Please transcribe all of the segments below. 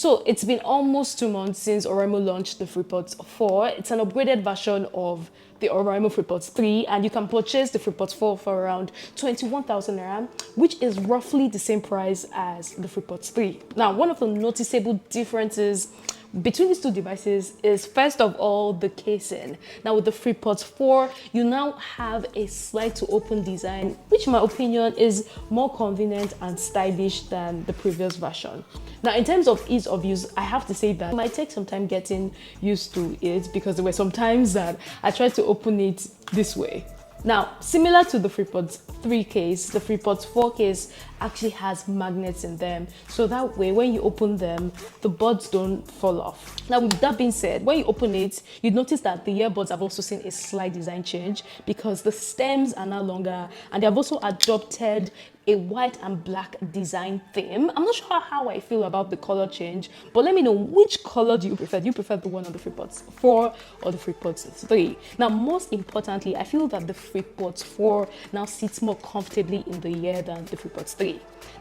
So it's been almost 2 months since Oraimo launched the Freepods 4. It's an upgraded version of the Oraimo Freepods 3, and you can purchase the Freepods 4 for around 21,000 naira, which is roughly the same price as the Freepods 3. Now, one of the noticeable differences between these two devices is, first of all, the casing. Now with the Freepods 4, you now have a slide to open design, which in my opinion is more convenient and stylish than the previous version. Now in terms of ease of use, I have to say that it might take some time getting used to it, because there were some times that I tried to open it this way. Now, similar to the Freepods 3 case, the Freepods 4 case actually has magnets in them. So that way, when you open them, the buds don't fall off. Now, with that being said, when you open it, you notice that the earbuds have also seen a slight design change, because the stems are now longer, and they have also adopted a white and black design theme. I'm not sure how I feel about the color change, but let me know, which color do you prefer? Do you prefer the one on the Freepods 4 or the Freepods 3? Now, most importantly, I feel that the Freepods 4 now sits more comfortably in the ear than the Freepods 3.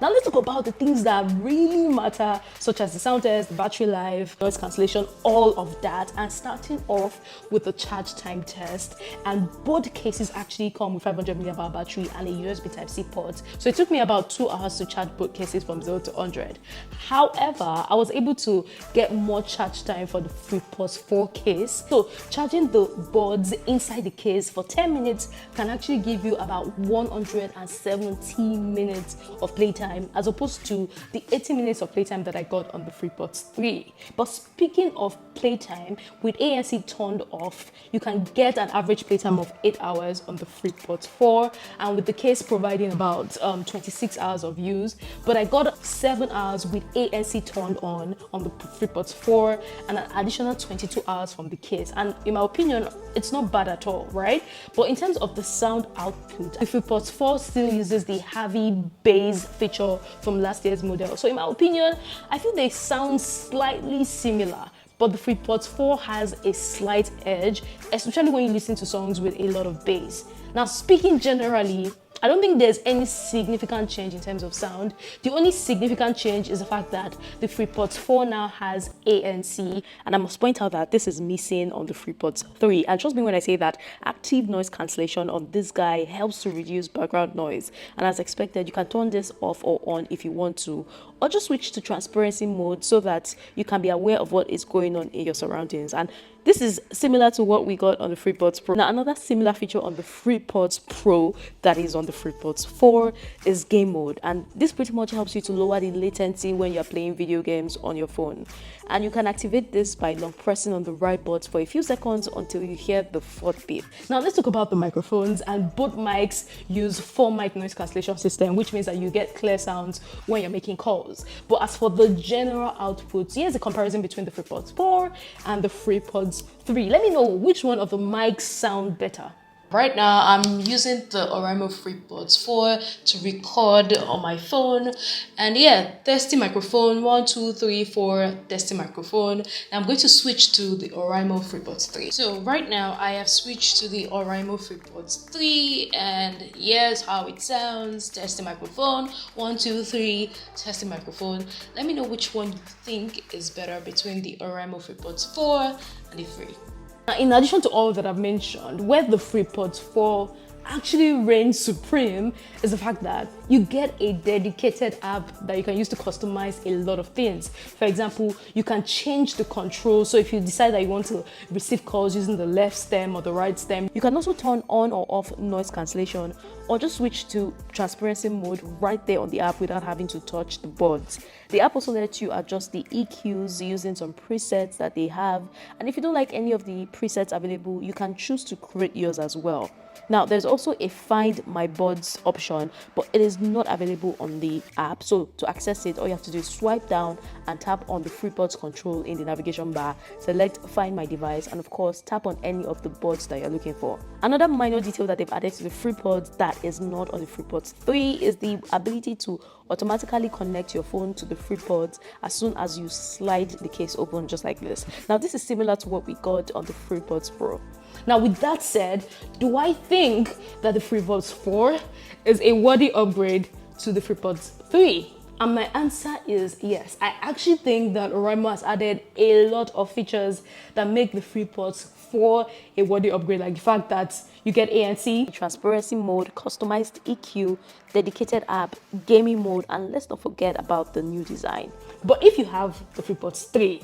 Now let's talk about the things that really matter, such as the sound test, battery life, noise cancellation, all of that. And starting off with the charge time test, and both cases actually come with 500 mAh battery and a USB Type-C port. So it took me about 2 hours to charge both cases from 0 to 100. However, I was able to get more charge time for the Freepods 4 case. So charging the buds inside the case for 10 minutes can actually give you about 170 minutes of playtime, as opposed to the 80 minutes of playtime that I got on the Freepods 3. But speaking of playtime, with ANC turned off, you can get an average playtime of 8 hours on the Freepods 4, and with the case providing about 26 hours of use. But I got 7 hours with ANC turned on the Freepods 4, and an additional 22 hours from the case. And in my opinion, it's not bad at all, right? But in terms of the sound output, the Freepods 4 still uses the heavy bass feature from last year's model. So in my opinion, I feel they sound slightly similar, but the Freepods 4 has a slight edge, especially when you listen to songs with a lot of bass. Now, speaking generally, I don't think there's any significant change in terms of sound. The only significant change is the fact that the Freepods 4 now has ANC, and I must point out that this is missing on the Freepods 3. And trust me when I say that active noise cancellation on this guy helps to reduce background noise. And as expected, you can turn this off or on if you want to, or just switch to transparency mode so that you can be aware of what is going on in your surroundings. And this is similar to what we got on the Freepods Pro. Now, another similar feature on the Freepods Pro that is on the Freepods 4 is game mode. And this pretty much helps you to lower the latency when you're playing video games on your phone. And you can activate this by long pressing on the right buttons for a few seconds until you hear the 4th beep. Now, let's talk about the microphones. And both mics use 4-mic noise cancellation system, which means that you get clear sounds when you're making calls. But as for the general output, here's a comparison between the Freepods 4 and the Freepods 3. Let me know which one of the mics sound better. Right now, I'm using the Oraimo Freepods 4 to record on my phone. And yeah, testing microphone, 1, 2, 3, 4, testing microphone. I'm going to switch to the Oraimo Freepods 3. So right now, I have switched to the Oraimo Freepods 3, and here's how it sounds. Testing microphone, 1, 2, 3, testing microphone. Let me know which one you think is better between the Oraimo Freepods 4 and the 3. Now, in addition to all that I've mentioned, where the Freepods 4 actually reigns supreme is the fact that you get a dedicated app that you can use to customize a lot of things. For example, you can change the control. So if you decide that you want to receive calls using the left stem or the right stem, you can also turn on or off noise cancellation, or just switch to transparency mode right there on the app without having to touch the buds. The app also lets you adjust the EQs using some presets that they have. And if you don't like any of the presets available, you can choose to create yours as well. Now, there's also a Find My Buds option, but it is not available on the app. So to access it, all you have to do is swipe down and tap on the Freepods control in the navigation bar, select Find My Device, and of course, tap on any of the buds that you're looking for. Another minor detail that they've added to the Freepods that is not on the Freepods 3 is the ability to automatically connect your phone to the Freepods as soon as you slide the case open, just like this. Now, this is similar to what we got on the Freepods Pro. Now, with that said, do I think that the Freepods 4 is a worthy upgrade to the Freepods 3? And my answer is yes. I actually think that Oraimo has added a lot of features that make the FreePods 4 a worthy upgrade, like the fact that you get ANC, transparency mode, customized EQ, dedicated app, gaming mode, and let's not forget about the new design. But if you have the FreePods 3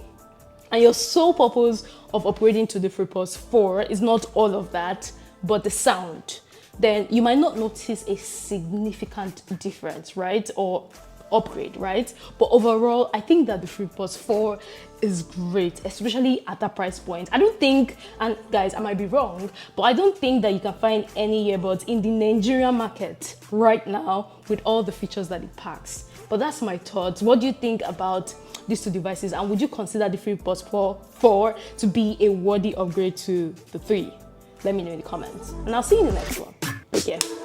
and your sole purpose of upgrading to the FreePods 4 is not all of that, but the sound, then you might not notice a significant difference, right? Or upgrade, right? But overall, I think that the FreePods 4 is great, especially at that price point. I don't think, and guys, I might be wrong, but I don't think that you can find any earbuds in the Nigerian market right now with all the features that it packs. But that's my thoughts. What do you think about these two devices, and would you consider the FreePods 4 to be a worthy upgrade to the 3? Let me know in the comments, and I'll see you in the next one. Take care.